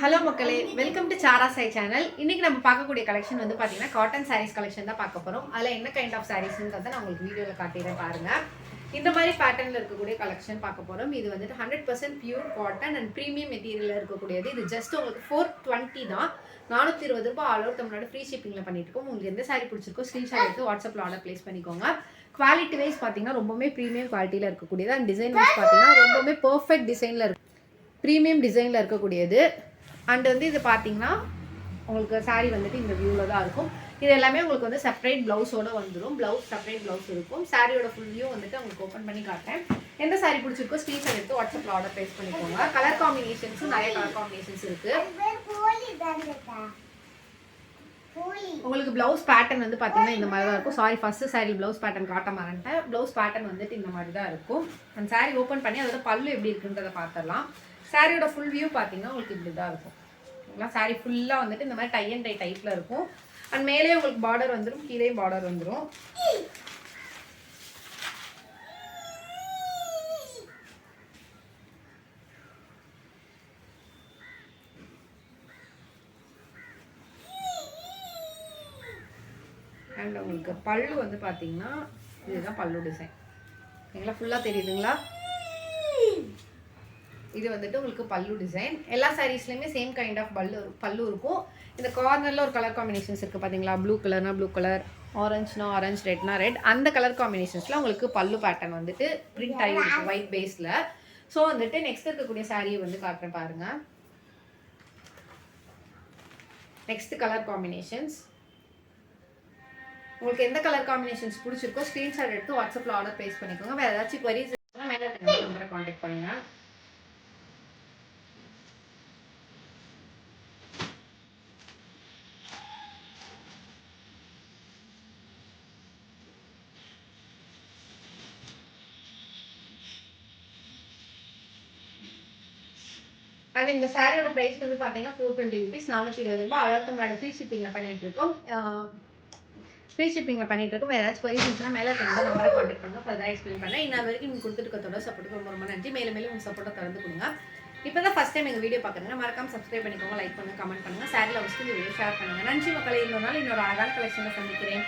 Hello மக்களே, welcome to Sara Sai channel. இன்னைக்கு நம்ம பார்க்கக்கூடிய கலெக்ஷன் வந்து பார்த்தீங்கன்னா காட்டன் சாரீஸ் கலெக்ஷன் தான் பார்க்க போகிறோம். அதில் என்ன கைண்ட் ஆஃப் சாரீஸ்ன்றதை நான் உங்களுக்கு வீடியோவில் காட்டிடுறேன் பாருங்க. இந்த மாதிரி பேட்டர்னில் இருக்கக்கூடிய கலெக்ஷன் பார்க்க போகிறோம். இது வந்துட்டு 100% பியூர் காட்டன் அண்ட் ப்ரீமியம் மெட்டீரியலில் இருக்கக்கூடியது. இது ஜஸ்ட் உங்களுக்கு 420 தான். 420 ரூபாய் ஆல் ஓவர் தமிழ்நாடு ஃப்ரீ ஷிப்பிங்கில் பண்ணிட்டு இருக்கோம். உங்களுக்கு எந்த சாரீ பிடிச்சிருக்கோ ஸ்க்ரீன்ஷாட் எடுத்து வாட்ஸ்அப்பில் ஆர்டர் ப்ளேஸ் பண்ணிக்கோங்க. குவாலிட்டி வைஸ் பார்த்தீங்கன்னா ரொம்பவே ப்ரீமியம் குவாலிட்டியில் இருக்கக்கூடியது. அண்ட் டிசைன் வைஸ் பார்த்தீங்கன்னா ரொம்பவே பர்ஃபெக்ட் டிசைனில் இருக்கு, ப்ரீமியம் டிசைனில் இருக்கக்கூடியது. அண்ட் வந்து இது பார்த்தீங்கன்னா உங்களுக்கு சாரீ வந்துட்டு இந்த வியூவில் தான் இருக்கும். இது எல்லாமே உங்களுக்கு வந்து செப்பரேட் ப்ளவுஸோடு வந்துடும். ப்ளவுஸ் செப்பரேட் ப்ளவுஸ் இருக்கும். சாரியோட ஃபுல் வியூ வந்துட்டு உங்களுக்கு ஓப்பன் பண்ணி காட்டுறேன். எந்த சாரீ பிடிச்சிருக்கோ ஸ்க்ரீன்ஷாட் எடுத்து வாட்ஸ்அப்பில் ஆர்டர் ப்ளேஸ் பண்ணிக்கோங்க. கலர் காம்பினேஷன்ஸும் நிறைய கலர் காம்பினேஷன்ஸ் இருக்குது. உங்களுக்கு ப்ளவுஸ் பேட்டர்ன் வந்து பார்த்தீங்கன்னா இந்த மாதிரி தான் இருக்கும். Sorry, first sari blouse pattern காட்ட மாட்டேன். ப்ளவுஸ் பேட்டர்ன் வந்துட்டு இந்த மாதிரி தான் இருக்கும். அந்த சாரீ ஓப்பன் பண்ணி அதோட பல்லு எப்படி இருக்குன்றதை பார்த்துடலாம். சாரியோட ஃபுல் வியூ பார்த்தீங்கன்னா உங்களுக்கு இப்படி தான் இருக்கும். ஓகேங்களா? சாரீ ஃபுல்லாக வந்துட்டு இந்த மாதிரி டை அண்ட் டை டைப்பில் இருக்கும். அண்ட் மேலே உங்களுக்கு பார்டர் வந்துடும், கீழே பார்டர் வந்துடும். அண்ட் உங்களுக்கு பல்லு வந்து பார்த்தீங்கன்னா இதுதான் பல்லு டிசைன். ஓகேங்களா? ஃபுல்லாக தெரியுதுங்களா? இது வந்துட்டு உங்களுக்கு பல்லு டிசைன். எல்லா சாரீஸ்லையுமே சேம் கைண்ட் ஆஃப் பல்லு இருக்கும். இந்த கார்னரில் ஒரு கலர் காம்பினேஷன்ஸ் இருக்குது பார்த்தீங்களா? ப்ளூ கலர்னா ப்ளூ கலர், ஆரஞ்சுனா ஆரஞ்ச், ரெட்னா ரெட். அந்த கலர் காம்பினேஷன்ஸில் உங்களுக்கு பல்லு பேட்டர்ன் வந்துட்டு பிரிண்ட் ஆகி இருக்கும் ஒயிட் பேஸில். ஸோ வந்துட்டு நெக்ஸ்ட் இருக்கக்கூடிய சாரியை வந்து காட்டுறேன் பாருங்கள். நெக்ஸ்ட் கலர் காம்பினேஷன்ஸ் உங்களுக்கு எந்த கலர் காம்பினேஷன்ஸ் பிடிச்சிருக்கோ ஸ்க்ரீன்ஷாட் எடுத்து வாட்ஸ்அப்பில் ஆர்டர் ப்ளேஸ் பண்ணிக்கோங்க. வேறு ஏதாச்சும் குவரிஸ் மேலே நம்பரை காண்டாக்ட் பண்ணுங்கள். அது இந்த சாரியோட பிரைஸ் வந்து பார்த்தீங்கன்னா 420 rupees, 420 ரூபாய். அதாவது மேடம் ஃப்ரீ ஷிப்பிங்கில் பண்ணிட்டு இருக்கோம். ஃப்ரீ ஷிப்பிங்கில் பண்ணிட்டு இருக்கோம். வேறு ஏதாச்சும் கொரிஸ் இருந்துச்சுன்னா மேலே நம்பரை காண்டாக்ட் பண்ணுங்கள். ஃபர்தராக எக்ஸ்பிளைன் பண்ணேன். இன்னும் வரைக்கும் நீங்கள் கொடுத்துருக்கத்தோட சப்போர்ட்டுக்கு ரொம்ப ரொம்ப நன்றி. மேலும் மேலும் உங்கள் சப்போர்ட்டை திறந்து கொடுங்க. இப்போ தான் ஃபஸ்ட் டைம் எங்கள் வீடியோ பார்க்குறீங்க, மறக்காம சப்ஸ்கிரைப் பண்ணிக்கோங்க, லைக் பண்ணுங்கள், கமெண்ட் பண்ணுங்கள், சாரியில் வச்சு இந்த வீடியோ ஷேர் பண்ணுங்கள். நன்றி மக்களை. இன்னொரு நாள் இன்னொரு அழகான கலெக்ஷனை சந்திக்கிறேன்.